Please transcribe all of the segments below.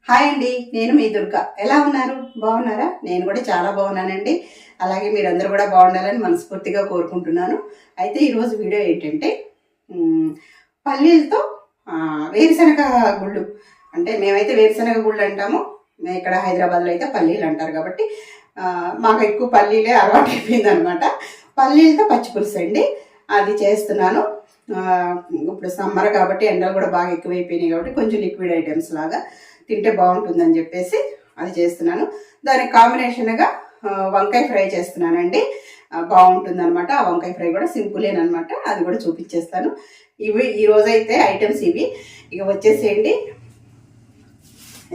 Hi అండి, నేను మీ దుర్గా. ఎలా ఉన్నారు? బాగున్నారా? నేను కూడా చాలా బాగున్నానండి. అలాగే మీరందరూ కూడా బాగుండాలని మనస్ఫూర్తిగా కోరుకుంటున్నాను. అయితే ఈరోజు వీడియో ఏంటంటే పల్లీలతో వేరుశనగ గుళ్ళు. అంటే మేమైతే వేరుశనగ గుళ్ళు అంటాము, ఇక్కడ హైదరాబాద్లో అయితే పల్లీలు అంటారు. కాబట్టి మాకు ఎక్కువ పల్లీలే అలవాటు అయిపోయింది అనమాట. పల్లీలతో పచ్చిపులుసు అండి, అది చేస్తున్నాను. ఇప్పుడు సమ్మర్ కాబట్టి ఎండలు కూడా బాగా ఎక్కువైపోయినాయి కాబట్టి కొంచెం లిక్విడ్ ఐటమ్స్ లాగా తింటే బాగుంటుందని చెప్పేసి అది చేస్తున్నాను. దానికి కాంబినేషన్గా వంకాయ ఫ్రై చేస్తున్నానండి. బాగుంటుంది అనమాట. ఆ వంకాయ ఫ్రై కూడా సింపులేనమాట, అది కూడా చూపించేస్తాను. ఇవి ఈరోజైతే ఐటమ్స్ ఇవి. ఇక వచ్చేసేయండి.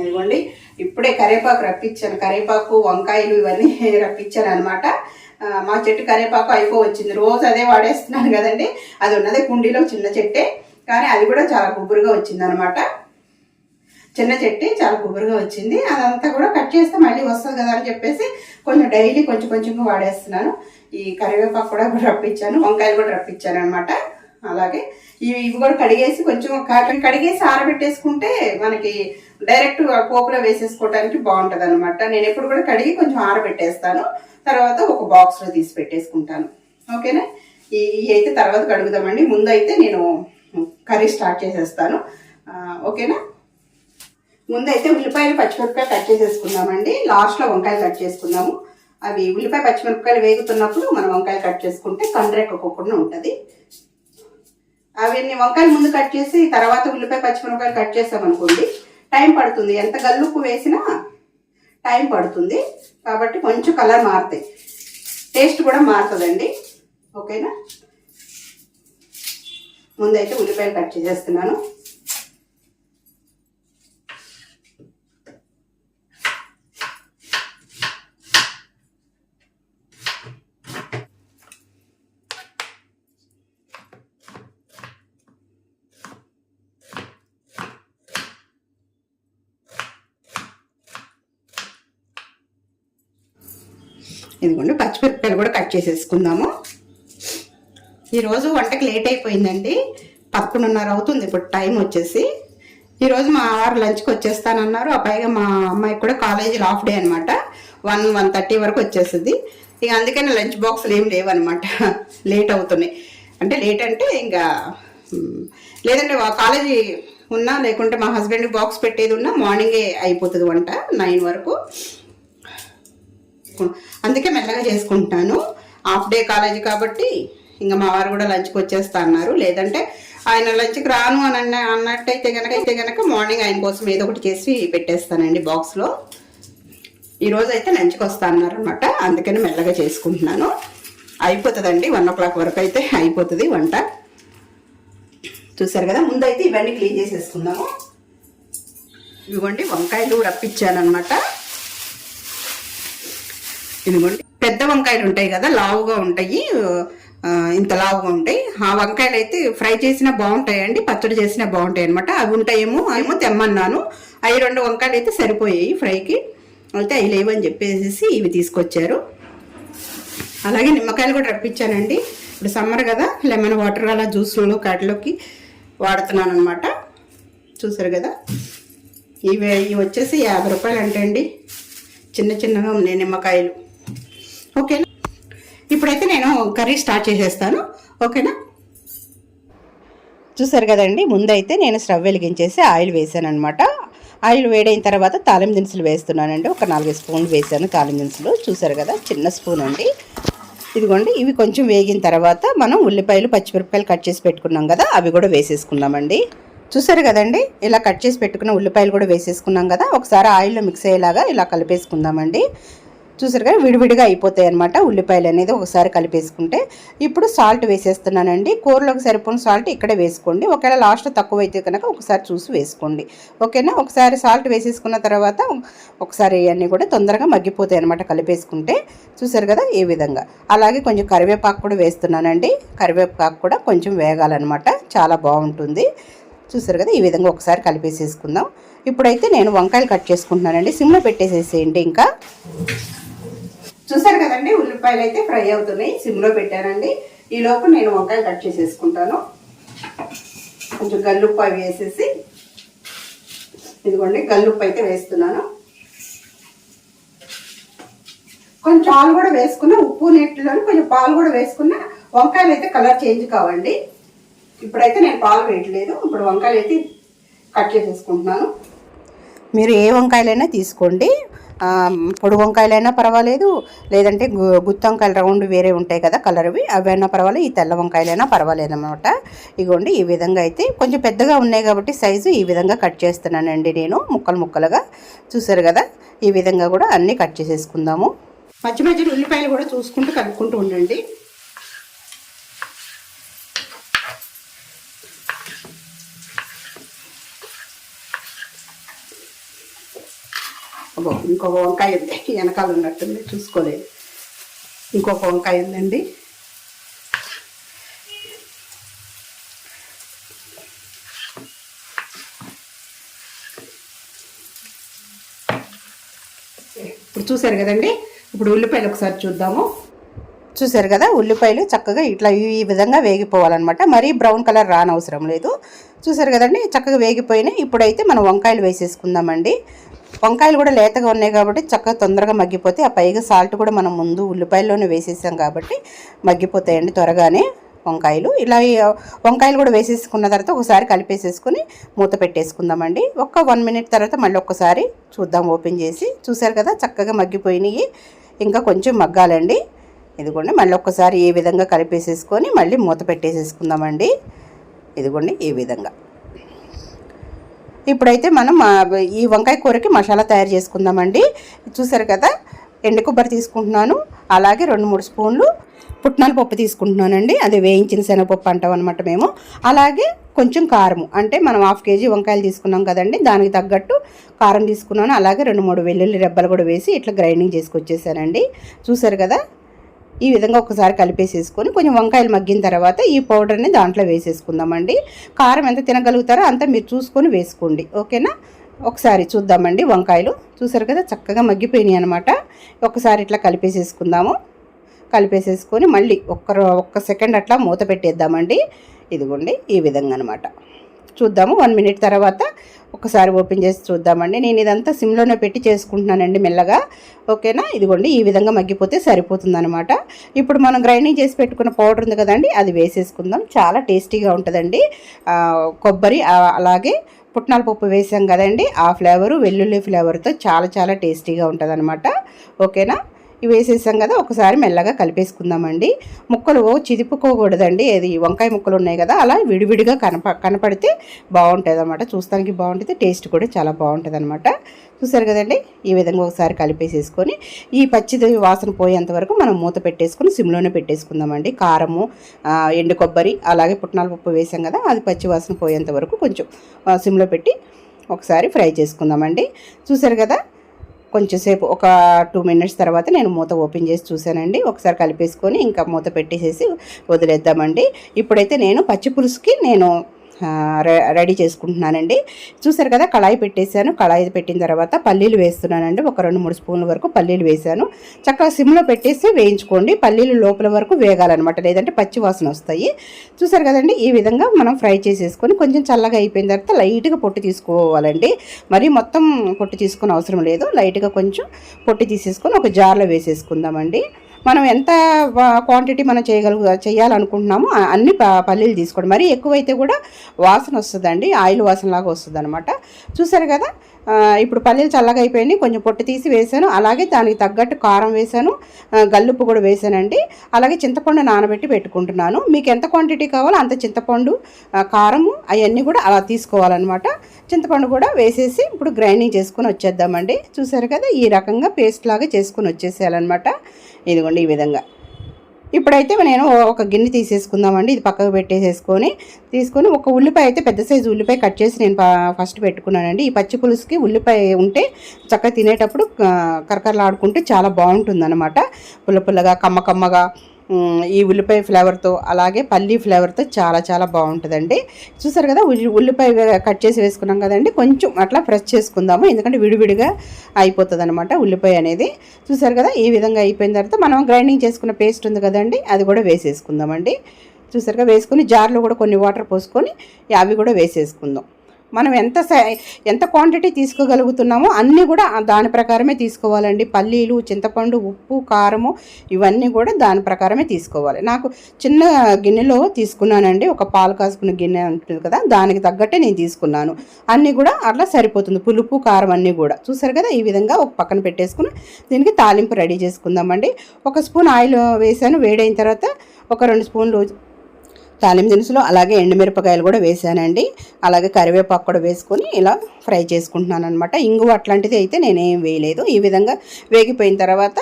ఇదిగోండి, ఇప్పుడే కరివేపాకు రప్పించాను. కరివేపాకు వంకాయలు ఇవన్నీ రప్పించాను అనమాట. మా చెట్టు కరివేపాకు అయిపోవచ్చింది, రోజు అదే వాడేస్తున్నాను కదండి. అది ఉన్నదే కుండీలో చిన్న చెట్టే, కానీ అది కూడా చాలా గుబురుగా వచ్చింది అనమాట. చిన్న చెట్టు చాలా గుబురుగా వచ్చింది. అదంతా కూడా కట్ చేస్తే మళ్ళీ వస్తుంది కదా అని చెప్పేసి కొంచెం డైలీ కొంచెం కొంచెంగా వాడేస్తున్నాను. ఈ కరివేపాకు కూడా రప్పించాను, వంకాయలు కూడా రప్పించాను అనమాట. అలాగే ఇవి కూడా కడిగేసి కొంచెం కడిగేసి ఆరబెట్టేసుకుంటే మనకి డైరెక్ట్ పోపులో వేసేసుకోవడానికి బాగుంటుంది అనమాట. నేను ఎప్పుడు కూడా కడిగి కొంచెం ఆరబెట్టేస్తాను, తర్వాత ఒక బాక్స్లో తీసి పెట్టేసుకుంటాను. ఓకేనా? ఇవి అయితే తర్వాత కడుగుదామండి. ముందు అయితే నేను కర్రీ స్టార్ట్ చేసేస్తాను. ఓకేనా? ముందైతే ఉల్లిపాయలు పచ్చిమిరపకాయలు కట్ చేసేసుకుందామండి. లాస్ట్లో వంకాయలు కట్ చేసుకుందాము. అవి ఉల్లిపాయ పచ్చిమిరపకాయలు వేగుతున్నప్పుడు మనం వంకాయలు కట్ చేసుకుంటే కండ్రెక్కకుండా ఉంటుంది. అవన్నీ వంకాయలు ముందు కట్ చేసి తర్వాత ఉల్లిపాయ పచ్చిమిరపకాయలు కట్ చేసామనుకోండి, టైం పడుతుంది. ఎంత గల్లుప్పు వేసినా టైం పడుతుంది. కాబట్టి కొంచెం కలర్ మారుతాయి, టేస్ట్ కూడా మారుతుందండి. ఓకేనా? ముందైతే ఉల్లిపాయలు కట్ చేసేస్తున్నాను. ఇదిగోండి, పచ్చిమిరపకాయలు కూడా కట్ చేసేసుకుందాము. ఈరోజు వంటకి లేట్ అయిపోయిందండి, 11:30 అవుతుంది ఇప్పుడు టైం వచ్చేసి. ఈరోజు మా వారు లంచ్కి వచ్చేస్తానన్నారు. పైగా మా అమ్మాయికి కూడా కాలేజీ హాఫ్ డే అనమాట. 1:30 వరకు వచ్చేస్తుంది. ఇక అందుకని లంచ్ బాక్స్లు ఏం లేవన్నమాట, లేట్ అవుతున్నాయి. అంటే లేట్ అంటే ఇంకా లేదంటే కాలేజీ ఉన్నా, లేకుంటే మా హస్బెండ్కి బాక్స్ పెట్టేది ఉన్నా మార్నింగే అయిపోతుంది వంట 9 వరకు. అందుకే మెల్లగా చేసుకుంటాను. హాఫ్ డే కాలేజీ కాబట్టి ఇంకా మా వారు కూడా లంచ్కి వచ్చేస్తా అన్నారు. లేదంటే ఆయన లంచ్కి రాను అని అన్నట్టయితే గనక మార్నింగ్ ఆయన కోసం ఏదో ఒకటి చేసి పెట్టేస్తానండి బాక్స్లో. ఈరోజు అయితే లంచ్కి వస్తా అన్నారు అనమాట, అందుకని మెల్లగా చేసుకుంటున్నాను. అయిపోతుందండి, 1 o'clock వరకు అయితే అయిపోతుంది వంట. చూసారు కదా, ముందైతే ఇవన్నీ క్లీన్ చేసేసుకుందాము. ఇవ్వండి, వంకాయలు రప్పించాను అనమాట. ఇదిగోండి, పెద్ద వంకాయలు ఉంటాయి కదా, లావుగా ఉంటాయి, ఇంత లావుగా ఉంటాయి. ఆ వంకాయలు అయితే ఫ్రై చేసినా బాగుంటాయండి, పచ్చడి చేసినా బాగుంటాయి అనమాట. అవి ఉంటాయేమో తెమ్మన్నాను. అవి 2 వంకాయలు అయితే సరిపోయాయి ఫ్రైకి. అయితే అవి లేవని చెప్పేసి ఇవి తీసుకొచ్చారు. అలాగే నిమ్మకాయలు కూడా రప్పించానండి. ఇప్పుడు సమ్మర్ కదా, లెమన్ వాటర్ అలా జ్యూస్లలో కాటిలోకి వాడుతున్నాను అనమాట. చూసారు కదా, ఇవి వచ్చేసి 50 రూపాయలు అంటే అండి, చిన్న చిన్నగా ఉన్నాయి నిమ్మకాయలు. ఓకేనా? ఇప్పుడైతే నేను కర్రీ స్టార్ట్ చేసేస్తాను. ఓకేనా? చూసారు కదండి, ముందైతే నేను స్టవ్ వెలిగించేసి ఆయిల్ వేసాను అనమాట. ఆయిల్ వేడైన తర్వాత తాలింపు దినుసులు వేస్తున్నానండి. ఒక 4 స్పూన్లు వేసాను తాలింపు దినుసులు. చూసారు కదా, చిన్న స్పూన్ అండి. ఇదిగోండి, ఇవి కొంచెం వేగిన తర్వాత మనం ఉల్లిపాయలు పచ్చిమిరపకాయలు కట్ చేసి పెట్టుకున్నాం కదా, అవి కూడా వేసేసుకున్నామండి. చూసారు కదండి, ఇలా కట్ చేసి పెట్టుకున్న ఉల్లిపాయలు కూడా వేసేసుకున్నాం కదా. ఒకసారి ఆయిల్లో మిక్స్ అయ్యేలాగా ఇలా కలిపేసుకుందామండి. చూసారు కదా, విడివిడిగా అయిపోతాయి అనమాట ఉల్లిపాయలు అనేది ఒకసారి కలిపేసుకుంటే. ఇప్పుడు సాల్ట్ వేసేస్తున్నానండి. కూరలోకి సరిపోయిన సాల్ట్ ఇక్కడే వేసుకోండి. ఒకవేళ లాస్ట్ తక్కువ అయితే కనుక ఒకసారి చూసి వేసుకోండి. ఓకేనా? ఒకసారి సాల్ట్ వేసేసుకున్న తర్వాత ఒకసారి ఇవన్నీ కూడా తొందరగా మగ్గిపోతాయి అనమాట కలిపేసుకుంటే. చూసారు కదా, ఈ విధంగా. అలాగే కొంచెం కరివేపాకు కూడా వేస్తున్నానండి. కరివేపాకు కూడా కొంచెం వేగాలన్నమాట, చాలా బాగుంటుంది. చూసారు కదా, ఈ విధంగా ఒకసారి కలిపేసేసుకుందాం. ఇప్పుడైతే నేను వంకాయలు కట్ చేసుకుంటున్నానండి. సిమ్లో పెట్టేసేసేయండి. ఇంకా చూసారు కదండి, ఉల్లిపాయలు అయితే ఫ్రై అవుతున్నాయి, సిమ్లో పెట్టానండి. ఈలోపు నేను వంకాయలు కట్ చేసేసుకుంటాను. కొంచెం గల్లుప్పు అవి వేసేసి ఇదిగోండి గల్లుప్పు అయితే వేస్తున్నాను. కొంచెం పాలు కూడా వేసుకున్న, ఉప్పు నీటిలోని కొంచెం పాలు కూడా వేసుకున్న వంకాయలు అయితే కలర్ చేంజ్ కావండి. ఇప్పుడైతే నేను పాలు వేయట్లేదు. ఇప్పుడు వంకాయలు అయితే కట్ చేసేసుకుంటున్నాను. మీరు ఏ వంకాయలైనా తీసుకోండి, పొడి వంకాయలైనా పర్వాలేదు, లేదంటే గుత్తి వంకాయలు రౌండ్ వేరే ఉంటాయి కదా కలర్వి, అవైనా పర్వాలేదు, ఈ తెల్ల వంకాయలైనా పర్వాలేదు అనమాట. ఇగోండి ఈ విధంగా అయితే కొంచెం పెద్దగా ఉన్నాయి కాబట్టి సైజు ఈ విధంగా కట్ చేస్తున్నానండి నేను ముక్కలు ముక్కలుగా. చూసారు కదా, ఈ విధంగా కూడా అన్నీ కట్ చేసేసుకుందాము. మధ్య మధ్యలో ఉల్లిపాయలు కూడా చూసుకుంటూ కలుపుకుంటూ ఉండండి. ఇంకొక వంకాయ ఉంది, వెనకాల ఉన్నట్టుంది, చూసుకోలేదు. ఇంకొక వంకాయ ఉందండి. ఇప్పుడు చూసారు కదండి. ఇప్పుడు ఉల్లిపాయలు ఒకసారి చూద్దాము. చూసారు కదా, ఉల్లిపాయలు చక్కగా ఇట్లా ఈ విధంగా వేగిపోవాలన్నమాట. మరీ బ్రౌన్ కలర్ రానవసరం లేదు. చూసారు కదండి, చక్కగా వేగిపోయినాయి. ఇప్పుడైతే మనం వంకాయలు వేసేసుకుందామండి. వంకాయలు కూడా లేతగా ఉన్నాయి కాబట్టి చక్కగా తొందరగా మగ్గిపోతే, ఆ పైగా సాల్ట్ కూడా మనం ముందు ఉల్లిపాయల్లోనే వేసేసాం కాబట్టి మగ్గిపోతాయండి త్వరగానే వంకాయలు. ఇలా వంకాయలు కూడా వేసేసుకున్న తర్వాత ఒకసారి కలిపేసేసుకుని మూత పెట్టేసుకుందామండి. 1 మినిట్ తర్వాత మళ్ళీ ఒక్కసారి చూద్దాం ఓపెన్ చేసి. చూసారు కదా, చక్కగా మగ్గిపోయినాయి. ఇంకా కొంచెం మగ్గాలండి. ఇదిగోండి మళ్ళీ ఒక్కసారి ఈ విధంగా కలిపేసేసుకొని మళ్ళీ మూత పెట్టేసేసుకుందామండి. ఇదిగోండి ఈ విధంగా. ఇప్పుడైతే మనం ఈ వంకాయ కూరకి మసాలా తయారు చేసుకుందామండి. చూసారు కదా, ఎండు కొబ్బరి తీసుకుంటున్నాను, అలాగే 2-3 స్పూన్లు పుట్నాల పప్పు తీసుకుంటున్నానండి. అది వేయించిన శనగపప్పు అంటాం అనమాట మేము. అలాగే కొంచెం కారం, అంటే మనం 1/2 కేజీ వంకాయలు తీసుకున్నాం కదండి, దానికి తగ్గట్టు కారం తీసుకున్నాను. అలాగే 2-3 వెల్లుల్లి రెబ్బలు కూడా వేసి ఇట్లా గ్రైండింగ్ చేసుకొచ్చేసానండి. చూసారు కదా, ఈ విధంగా ఒకసారి కలిపేసేసుకొని కొంచెం వంకాయలు మగ్గిన తర్వాత ఈ పౌడర్ని దాంట్లో వేసేసుకుందామండి. కారం ఎంత తినగలుగుతారో అంత మీరు చూసుకొని వేసుకోండి, ఓకేనా. ఒకసారి చూద్దామండి. వంకాయలు చూసారు కదా, చక్కగా మగ్గిపోయినాయి అనమాట. ఒకసారి ఇట్లా కలిపేసేసుకుందాము. కలిపేసేసుకొని మళ్ళీ ఒక్క సెకండ్ అట్లా మూత పెట్టేద్దామండి. ఇదిగోండి ఈ విధంగా అనమాట. చూద్దాము 1 మినిట్ తర్వాత ఒకసారి ఓపెన్ చేసి చూద్దామండి. నేను ఇదంతా సిమ్లోనే పెట్టి చేసుకుంటున్నానండి మెల్లగా, ఓకేనా. ఇదిగోండి ఈ విధంగా మగ్గిపోతే సరిపోతుంది అనమాట. ఇప్పుడు మనం గ్రైండింగ్ చేసి పెట్టుకున్న పౌడర్ ఉంది కదండి, అది వేసేసుకుందాం. చాలా టేస్టీగా ఉంటుందండి. కొబ్బరి అలాగే పుట్నాల పప్పు వేసాం కదండి, ఆ ఫ్లేవరు వెల్లుల్లి ఫ్లేవర్తో చాలా చాలా టేస్టీగా ఉంటుంది అనమాట, ఓకేనా. ఇవి వేసేసాం కదా, ఒకసారి మెల్లగా కలిపేసుకుందామండి. ముక్కలు చిదుపుకోకూడదండి. అది వంకాయ ముక్కలు ఉన్నాయి కదా, అలా విడివిడిగా కనపడితే బాగుంటుంది అనమాట. చూస్తానికి బాగుంటుంది, టేస్ట్ కూడా చాలా బాగుంటుంది అనమాట. చూసారు కదండి, ఈ విధంగా ఒకసారి కలిపేసేసుకొని ఈ పచ్చిది వాసన పోయేంత వరకు మనం మూత పెట్టేసుకొని సిమ్లోనే పెట్టేసుకుందామండి. కారము, ఎండు కొబ్బరి అలాగే పుట్నాల పప్పు వేసాం కదా, అది పచ్చి వాసన పోయేంత వరకు కొంచెం సిమ్లో పెట్టి ఒకసారి ఫ్రై చేసుకుందామండి. చూసారు కదా, కొంచెం సేపు ఒక 2 మినిట్స్ తర్వాత నేను మూత ఓపెన్ చేసి చూశానండి. ఒకసారి కలిపేసుకొని ఇంకా మూత పెట్టేసేసి వదిలేద్దామండి. ఇప్పుడైతే నేను పచ్చి పులుసుకి నేను రెడీ చేసుకుంటున్నానండి. చూసారు కదా, కళాయి పెట్టేశాను. కళాయి పెట్టిన తర్వాత పల్లీలు వేస్తున్నానండి. ఒక 2-3 స్పూన్ల వరకు పల్లీలు వేసాను. చక్కగా సిమ్లో పెట్టేసి వేయించుకోండి. పల్లీలు లోపల వరకు వేగాలన్నమాట, లేదంటే పచ్చి వాసన వస్తాయి. చూసారు కదండి, ఈ విధంగా మనం ఫ్రై చేసేసుకొని కొంచెం చల్లగా అయిపోయిన తర్వాత లైట్గా పొట్టు తీసుకోవాలండి. మరీ మొత్తం పొట్టు తీసుకుని అవసరం లేదు, లైట్గా కొంచెం పొట్టు తీసేసుకొని ఒక జార్లో వేసేసుకుందామండి. మనం ఎంత క్వాంటిటీ మనం చేయాలనుకుంటున్నామో అన్ని పల్లీలు తీసుకోండి. మరీ ఎక్కువైతే కూడా వాసన వస్తుందండి, ఆయిల్ వాసన లాగా వస్తుంది అనమాట. చూసారు కదా, ఇప్పుడు పల్లీలు చల్లగా అయిపోయినాయి. కొంచెం పొట్టు తీసి వేసాను, అలాగే దానికి తగ్గట్టు కారం వేసాను, గల్లుప్పు కూడా వేసానండి. అలాగే చింతపండు నానబెట్టి పెట్టుకుంటున్నాను. మీకు ఎంత క్వాంటిటీ కావాలో అంత చింతపండు, కారము అవన్నీ కూడా అలా తీసుకోవాలన్నమాట. చింతపండు కూడా వేసేసి ఇప్పుడు గ్రైండింగ్ చేసుకొని వచ్చేద్దామండి. చూసారు కదా, ఈ రకంగా పేస్ట్ లాగా చేసుకొని వచ్చేసేయాలన్నమాట. ఇదిగోండి ఈ విధంగా. ఇప్పుడైతే నేను ఒక గిన్నె తీసేసుకుందామండి. ఇది పక్కకు తీసుకొని ఒక ఉల్లిపాయ అయితే పెద్ద సైజు ఉల్లిపాయ కట్ చేసి నేను ఫస్ట్ పెట్టుకున్నానండి. ఈ పచ్చి పులుసుకి ఉల్లిపాయ ఉంటే చక్కగా తినేటప్పుడు కరకరలాడుకుంటే చాలా బాగుంటుందన్నమాట. పుల్లగా కమ్మగా ఈ ఉల్లిపాయ ఫ్లేవర్తో అలాగే పల్లీ ఫ్లేవర్తో చాలా చాలా బాగుంటుందండి. చూసారు కదా, ఉల్లిపాయ కట్ చేసి వేసుకున్నాం కదండి, కొంచెం అట్లా ప్రెస్ చేసుకుందాము, ఎందుకంటే విడివిడిగా అయిపోతుంది అనమాట ఉల్లిపాయ అనేది. చూసారు కదా, ఈ విధంగా అయిపోయిన తర్వాత మనం గ్రైండింగ్ చేసుకున్న పేస్ట్ ఉంది కదండి, అది కూడా వేసేసుకుందామండి. చూసారుగా వేసుకొని జార్లో కూడా కొన్ని వాటర్ పోసుకొని అవి కూడా వేసేసుకుందాం. మనం ఎంత క్వాంటిటీ తీసుకోగలుగుతున్నామో అన్నీ కూడా దాని ప్రకారమే తీసుకోవాలండి. పల్లీలు, చింతపండు, ఉప్పు, కారము ఇవన్నీ కూడా దాని ప్రకారమే తీసుకోవాలి. నాకు చిన్న గిన్నెలో తీసుకున్నానండి, ఒక పాలు కాసుకున్న గిన్నె ఉంటుంది కదా, దానికి తగ్గట్టే నేను తీసుకున్నాను. అన్నీ కూడా అట్లా సరిపోతుంది, పులుపు కారం అన్నీ కూడా. చూసారు కదా, ఈ విధంగా ఒక పక్కన పెట్టేసుకుని దీనికి తాలింపు రెడీ చేసుకుందామండి. 1 స్పూన్ ఆయిల్ వేసాను, వేడైన తర్వాత ఒక 2 స్పూన్లు తాలింపు దినుసులు, అలాగే ఎండుమిరపకాయలు కూడా వేసానండి. అలాగే కరివేపాకు కూడా వేసుకొని ఇలా ఫ్రై చేసుకుంటున్నాను అనమాట. ఇంగువ అట్లాంటిది అయితే నేనేం వేయలేదు. ఈ విధంగా వేగిపోయిన తర్వాత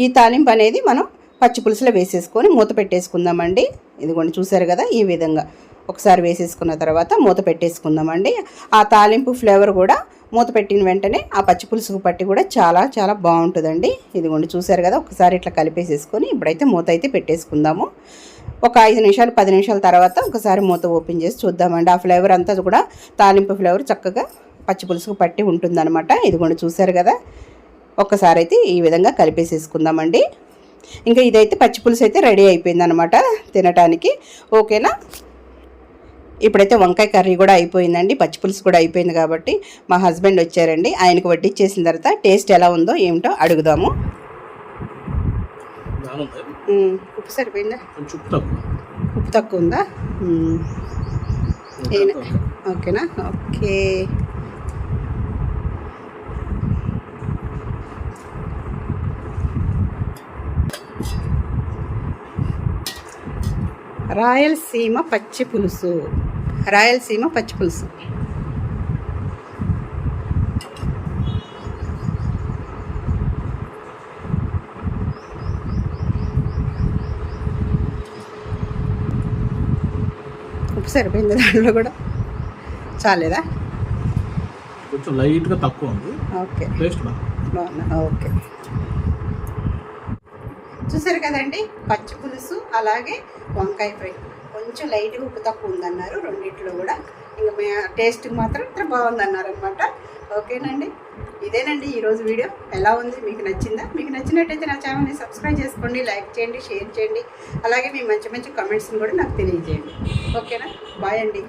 ఈ తాలింపు అనేది మనం పచ్చి పులుసులో వేసేసుకొని మూత పెట్టేసుకుందామండి. ఇదిగోండి చూసారు కదా, ఈ విధంగా ఒకసారి వేసేసుకున్న తర్వాత మూత పెట్టేసుకుందామండి. ఆ తాలింపు ఫ్లేవర్ కూడా మూత పెట్టిన వెంటనే ఆ పచ్చి పులుసుకు పట్టి కూడా చాలా చాలా బాగుంటుందండి. ఇదిగోండి చూసారు కదా, ఒకసారి ఇట్లా కలిపేసేసుకొని ఇప్పుడైతే మూత అయితే పెట్టేసుకుందాము. ఒక 5 నిమిషాలు 10 నిమిషాల తర్వాత ఒకసారి మూత ఓపెన్ చేసి చూద్దామండి. ఆ ఫ్లేవర్ అంతా కూడా తాలింపు ఫ్లేవర్ చక్కగా పచ్చి పులుసుకు పట్టి ఉంటుందన్నమాట. ఇదిగోండి చూసారు కదా, ఒక్కసారి అయితే ఈ విధంగా కలిపేసేసుకుందామండి. ఇంకా ఇదైతే పచ్చి పులుసు అయితే రెడీ అయిపోయిందనమాట తినటానికి. ఓకేనా, ఇప్పుడైతే వంకాయ కర్రీ కూడా అయిపోయిందండి, పచ్చి పులుసు కూడా అయిపోయింది. కాబట్టి మా హస్బెండ్ వచ్చారండి, ఆయనకు వడ్డిచ్చేసిన తర్వాత టేస్ట్ ఎలా ఉందో ఏమిటో అడుగుదాము. ఉప్పు సరిపోయిందా? ఉప్పు తక్కువ ఉందా? ఓకేనా, ఓకే. రాయలసీమ పచ్చి పులుసు, రాయలసీమ పచ్చి పులుసు. ఉప్పు సరిపోయింది, దాంట్లో కూడా చాలేదా? కొంచెం లైట్గా తక్కువ ఉంది. ఓకే, టేస్ట్ బాగుందా? ఓకే, చూసారు కదండి, పచ్చి పులుసు అలాగే వంకాయ ఫ్రై. కొంచెం లైట్గా ఉప్పు తక్కువ ఉందన్నారు రెండింటిలో కూడా. ఇంకా టేస్ట్కి మాత్రం ఇത്ര బాగుందన్నారు అనమాట. ఓకేనండి, ఇదేనండి ఈరోజు వీడియో. ఎలా ఉంది, మీకు నచ్చిందా? మీకు నచ్చినట్టయితే నా ఛానల్ని సబ్స్క్రైబ్ చేసుకోండి, లైక్ చేయండి, షేర్ చేయండి. అలాగే మీ మంచి మంచి కామెంట్స్ని కూడా నాకు తెలియజేయండి. ఓకేనా, బాయ్ అండి.